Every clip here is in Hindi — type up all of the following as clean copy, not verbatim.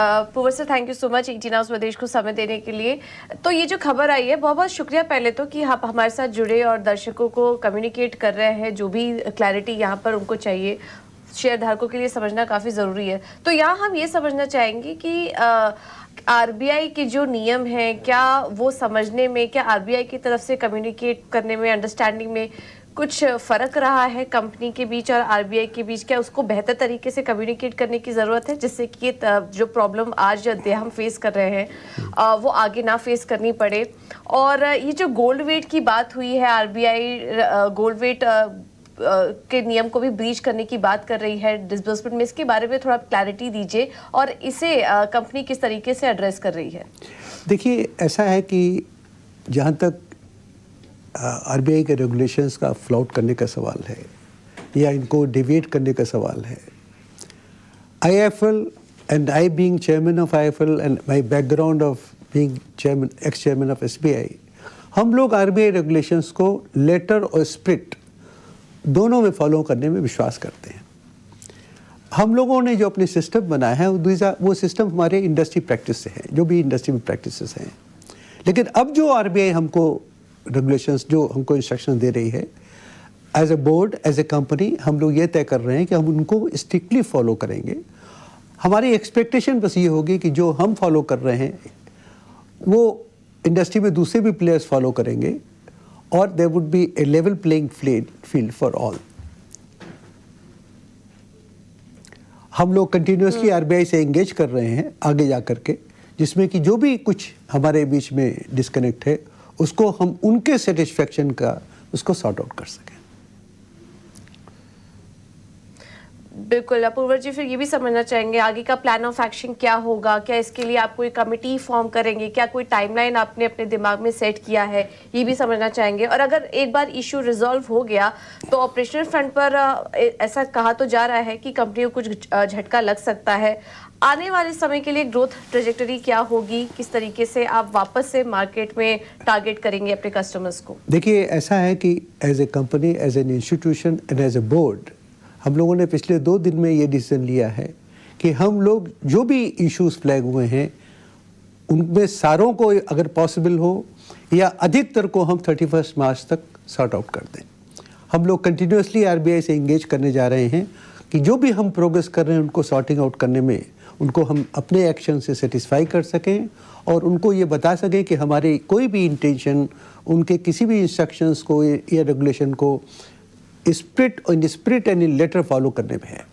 Poor sir, thank you so much 18 hours स्वदेश को समय देने के लिए। तो ये जो खबर आई है, बहुत बहुत शुक्रिया पहले तो कि आप हमारे साथ जुड़े और दर्शकों को कम्युनिकेट कर रहे हैं। जो भी क्लैरिटी यहाँ पर उनको चाहिए, शेयर धारकों के लिए समझना काफ़ी ज़रूरी है। तो यहाँ हम ये समझना चाहेंगे कि आरबीआई के जो नियम हैं, क्या वो समझने में, क्या आरबीआई की तरफ से कम्युनिकेट करने में, अंडरस्टैंडिंग में कुछ फ़र्क रहा है कंपनी के बीच और आरबीआई के बीच? क्या उसको बेहतर तरीके से कम्युनिकेट करने की ज़रूरत है, जिससे कि ये जो प्रॉब्लम आज हम फेस कर रहे हैं वो आगे ना फेस करनी पड़े? और ये जो गोल्ड वेट की बात हुई है, आरबीआई गोल्ड वेट के नियम को भी ब्रीच करने की बात कर रही है डिसबर्समेंट में, इसके बारे में थोड़ा क्लैरिटी दीजिए और इसे कंपनी किस तरीके से एड्रेस कर रही है? देखिए, ऐसा है कि जहाँ तक आरबीआई के रेगुलेशंस का फ्लाउट करने का सवाल है या इनको डिवेट करने का सवाल है, IFL and I being chairman of IFL and my background of being chairman, x chairman of SBI, हम लोग आरबीआई रेगुलेशंस को लेटर और स्पिरिट दोनों में फॉलो करने में विश्वास करते हैं। हम लोगों ने जो अपने सिस्टम बनाया है वो सिस्टम हमारे इंडस्ट्री प्रैक्टिस से है, जो भी इंडस्ट्री में प्रैक्टिसेस हैं। लेकिन अब जो आरबीआई हमको रेगुलेशंस, जो हमको इंस्ट्रक्शन दे रही है, as a board, as a company, हम लोग ये तय कर रहे हैं कि हम उनको स्ट्रिक्टली फॉलो करेंगे। हमारी एक्सपेक्टेशन बस ये होगी कि जो हम फॉलो कर रहे हैं वो इंडस्ट्री में दूसरे भी प्लेयर्स फॉलो करेंगे और there would be a level playing field for all. हम लोग कंटिन्यूसली आरबीआई से एंगेज कर रहे हैं आगे जा कर के, जिसमें कि जो भी कुछ हमारे बीच में डिस्कनेक्ट है उसको हम उनके सेटिस्फेक्शन का उसको सॉर्ट आउट कर सकें। बिल्कुल अपूर्व जी, फिर ये भी समझना चाहेंगे आगे का प्लान ऑफ एक्शन क्या होगा? क्या इसके लिए आप कोई कमेटी फॉर्म करेंगे? क्या कोई टाइमलाइन आपने अपने दिमाग में सेट किया है? ये भी समझना चाहेंगे। और अगर एक बार इशू रिजॉल्व हो गया तो ऑपरेशनल फ्रंट पर ऐसा कहा तो जा रहा है कि कंपनी को कुछ झटका लग सकता है। आने वाले समय के लिए ग्रोथ ट्रेजेक्टरी क्या होगी? किस तरीके से आप वापस से मार्केट में टारगेट करेंगे अपने कस्टमर्स को? देखिए, ऐसा है कि as a company, as an institution and as a board, हम लोगों ने पिछले 2 दिन में ये डिसीजन लिया है कि हम लोग जो भी इश्यूज फ्लैग हुए हैं उनमें सारों को अगर पॉसिबल हो या अधिकतर को हम 31 मार्च तक सॉर्ट आउट कर दें। हम लोग कंटिन्यूसली आरबीआई से एंगेज करने जा रहे हैं कि जो भी हम प्रोग्रेस कर रहे हैं उनको सॉर्टिंग आउट करने में उनको हम अपने एक्शन से सेटिस्फाई कर सकें और उनको ये बता सकें कि हमारी कोई भी इंटेंशन उनके किसी भी इंस्ट्रक्शंस को या रेगुलेशन को spirit and in letter follow करने में है।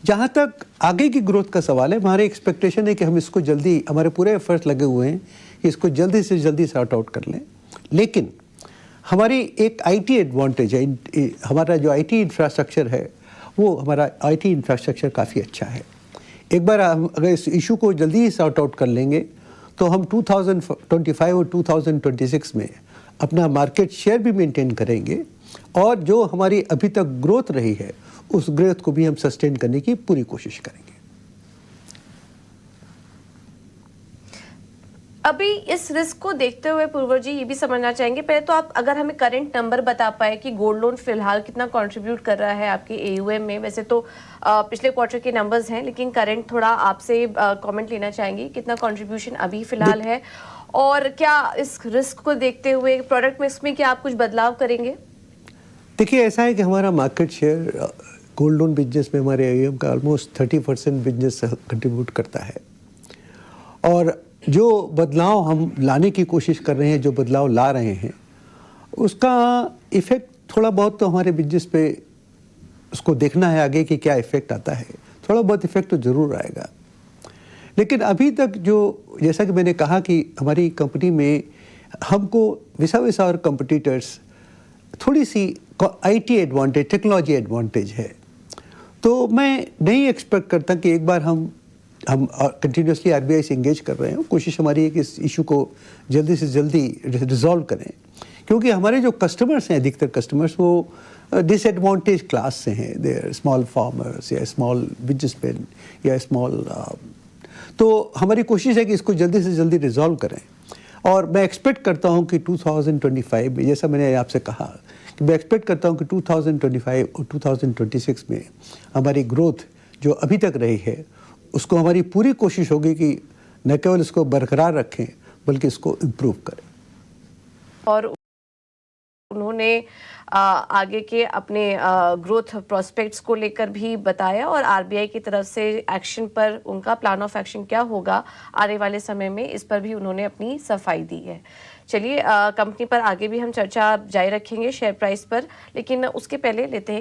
जहाँ तक आगे की ग्रोथ का सवाल है, हमारी एक्सपेक्टेशन है कि हम इसको जल्दी, हमारे पूरे एफर्ट्स लगे हुए हैं कि इसको जल्दी से जल्दी सॉर्ट आउट कर लें। लेकिन हमारी एक आईटी एडवांटेज है, हमारा जो आईटी इंफ्रास्ट्रक्चर है वो हमारा आईटी इंफ्रास्ट्रक्चर काफ़ी अच्छा है। एक बार हम अगर इस इशू को जल्दी ही सॉर्ट आउट कर लेंगे तो हम 2025 और 2026 में अपना मार्केट शेयर भी मेंटेन करेंगे और जो हमारी अभी तक ग्रोथ रही है उस ग्रोथ को भी हम सस्टेन करने की पूरी कोशिश करेंगे। अभी इस रिस्क को देखते हुए पूर्वर जी ये भी समझना चाहेंगे, पहले तो आप अगर हमें करंट नंबर बता पाए कि गोल्ड लोन फिलहाल कितना कंट्रीब्यूट कर रहा है आपके एयूएम में? वैसे तो पिछले क्वार्टर के नंबर्स हैं, लेकिन करंट थोड़ा आपसे कमेंट लेना चाहेंगे, कितना कंट्रीब्यूशन अभी फिलहाल है और क्या इस रिस्क को देखते हुए प्रोडक्ट में इसमें क्या आप कुछ बदलाव करेंगे? देखिए, ऐसा है कि हमारा market share gold loan business में हमारे एयूएम का ऑलमोस्ट 30% बिजनेस कंट्रीब्यूट करता है और जो बदलाव हम लाने की कोशिश कर रहे हैं, जो बदलाव ला रहे हैं, उसका इफ़ेक्ट थोड़ा बहुत तो हमारे बिजनेस पे उसको देखना है आगे कि क्या इफ़ेक्ट आता है। थोड़ा बहुत इफ़ेक्ट तो ज़रूर आएगा, लेकिन अभी तक जो, जैसा कि मैंने कहा कि हमारी कंपनी में हमको विसा और कंपटीटर्स थोड़ी सी आईटी एडवांटेज, टेक्नोलॉजी एडवांटेज है। तो मैं नहीं एक्सपेक्ट करता कि एक बार हम कंटिन्यूसली आरबीआई से एंगेज कर रहे हैं। कोशिश हमारी है कि इस इशू को जल्दी से जल्दी रिजॉल्व करें, क्योंकि हमारे जो कस्टमर्स हैं, अधिकतर कस्टमर्स वो डिसएडवांटेज क्लास से हैं। दे आर स्मॉल फार्मर्स या स्मॉल बिजनेसमैन या स्मॉल, तो हमारी कोशिश है कि इसको जल्दी से जल्दी रिजॉल्व करें। और मैं एक्सपेक्ट करता हूं कि 2025 में, जैसा मैंने आपसे कहा कि मैं एक्सपेक्ट करता हूं कि 2025 और 2026 में हमारी ग्रोथ जो अभी तक रही है उसको हमारी पूरी कोशिश होगी कि न केवल इसको बरकरार रखें बल्कि इसको इम्प्रूव करें। और उन्होंने आगे के अपने ग्रोथ प्रोस्पेक्ट्स को लेकर भी बताया और आरबीआई की तरफ से एक्शन पर उनका प्लान ऑफ एक्शन क्या होगा आने वाले समय में, इस पर भी उन्होंने अपनी सफाई दी है। चलिए कंपनी पर आगे भी हम चर्चा जारी रखेंगे शेयर प्राइस पर, लेकिन उसके पहले लेते हैं